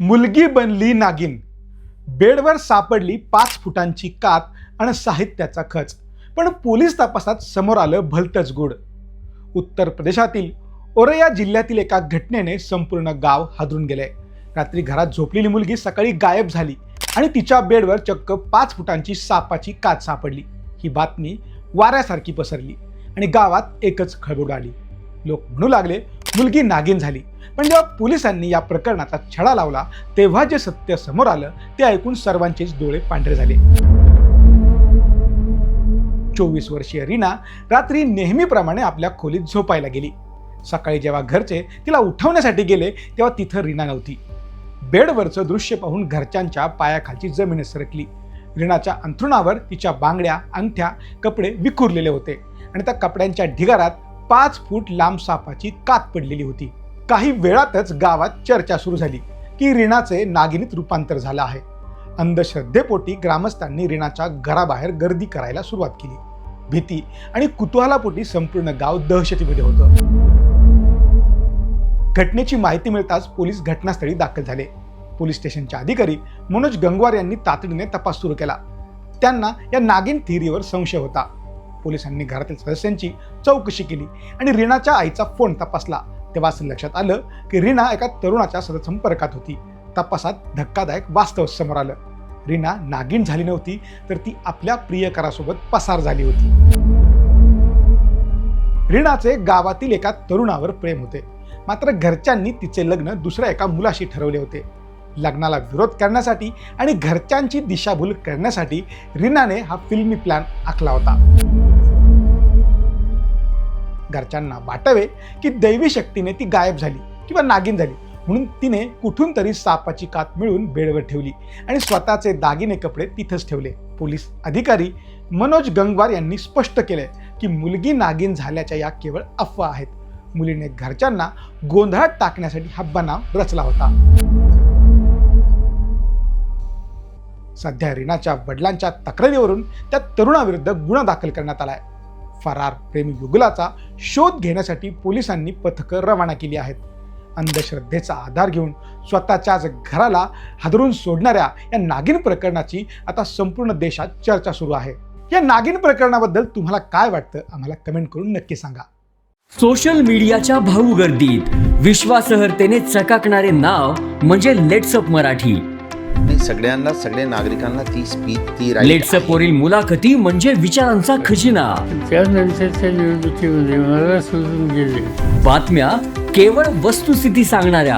मुलगी बनली नागिन. बेडवर सापडली 5 फुटांची कात आणि साहित्याचा खच. पण पोलीस तपासात समोर आलं भलतंच गोड. उत्तर प्रदेशातील ओरया जिल्ह्यातील एका घटनेने संपूर्ण गाव हादरून गेले. रात्री घरात झोपलेली मुलगी सकाळी गायब झाली आणि तिच्या बेडवर चक्क 5 फुटांची सापाची कात सापडली. ही बातमी वाऱ्यासारखी पसरली आणि गावात एकच खळबळ आली. लोक म्हणू लागले मुलगी नागिन झाली. पण जेव्हा पोलिसांनी या प्रकरणाचा छडा लावला तेव्हा जे सत्य समोर आलं ते ऐकून सर्वांचेच डोळे पांढरे झाले. 24 वर्षीय रीना रात्री नेहमीप्रमाणे आपल्या खोलीत झोपायला गेली. सकाळी जेव्हा घरचे तिला उठवण्यासाठी गेले तेव्हा तिथं रीना नव्हती. बेडवरचं दृश्य पाहून घरच्यांच्या पायाखालची जमीन सरकली. रीनाच्या अंथरुणावर तिच्या बांगड्या, अंगठ्या, कपडे विखुरलेले होते आणि त्या कपड्यांच्या ढिगारात 5 फूट लांब सापाची कात पडलेली होती. काही वेळातच गावात चर्चा सुरू झाली की रीनाचे नागिनीत रूपांतर झालं आहे. अंधश्रद्धेपोटी ग्रामस्थांनी रीनाच्या घराबाहेर गर्दी करायला सुरुवात केली. भीती आणि कुतूहलापोटी संपूर्ण गाव दहशतीमध्ये होतं. घटनेची माहिती मिळताच पोलीस घटनास्थळी दाखल झाले. पोलीस स्टेशनचे अधिकारी मनोज गंगवार यांनी तातडीने तपास सुरू केला. त्यांना या नागिन थिअरीवर संशय होता. पोलिसांनी घरातील सदस्यांची चौकशी केली आणि रीनाच्या आईचा फोन तपासला. तेव्हा असं लक्षात आलं की रीना एका तरुणाच्या संपर्कात होती. तपासात धक्कादायक वास्तव समोर आलं. रीना नागिन झाली नव्हती तर ती आपल्या प्रियकरासोबत पसार झाली होती. रीनाचे गावातील एका तरुणावर प्रेम होते. मात्र घरच्यांनी तिचे लग्न दुसऱ्या एका मुलाशी ठरवले होते. लग्नाला विरोध करण्यासाठी आणि घरच्यांची दिशाभूल करण्यासाठी रीनाने हा फिल्मी प्लॅन आखला होता. घरच्यांना वाटावे की दैवी शक्तीने ती गायब झाली किंवा नागिन झाली म्हणून तिने कुठून तरी सापाची कात मिळवून बेडवर ठेवली आणि स्वतःचे दागिने कपडे तिथंच ठेवले. पोलीस अधिकारी मनोज गंगवार यांनी स्पष्ट केले की मुलगी नागिन झाल्याच्या या केवळ अफवा आहेत. मुलीने घरच्यांना गोंधळात टाकण्यासाठी हा बनाव रचला होता. सध्या रीनाच्या वडिलांच्या तक्रारीवरून त्या तरुणाविरुद्ध गुन्हा दाखल करण्यात आलाय. फरार प्रेमी युगलाचा शोध घेण्यासाठी पोलिसांनी पथकं रवाना केली आहेत. अंधश्रद्धेचा आधार घेऊन स्वतःच्याच घराला हादरून सोडणाऱ्या या नागिन प्रकरणाची आता संपूर्ण देशात चर्चा सुरू आहे. या नागिन प्रकरणाबद्दल तुम्हाला काय वाटतं आम्हाला कमेंट करून नक्की सांगा. सोशल मीडियाच्या भाऊ गर्दीत विश्वासार्हतेने चकाकणारे नाव म्हणजे लेट्सअप मराठी. सगळ्यांना, सगळ्या नागरिकांना ती स्पीच, ती लेट्सअप वरील मुलाखती म्हणजे विचारांचा खजिना. त्यानंतरच्या निवडणुकीमध्ये मला सोडून गेले. बातम्या केवळ वस्तुस्थिती सांगणाऱ्या,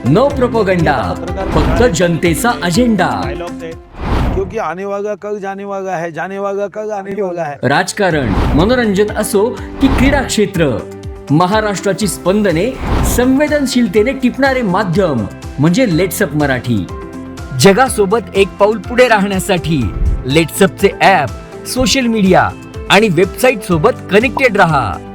न प्रोपगंडा, फक्त जनतेचा अजेंडा. क्योंकि आने वाला कल जाने वाला है, जाने वाला कल आने वाला है. राजकारण, मनोरंजन असो की क्रीडा क्षेत्र, महाराष्ट्राची स्पंदने संवेदनशीलतेने टिपणारे माध्यम म्हणजे लेट्सअप मराठी. जगासोबत एक पाऊल पुढे राहण्यासाठी लेट्सअपचे ॲप, सोशल मीडिया आणि वेबसाईट सोबत कनेक्टेड रहा.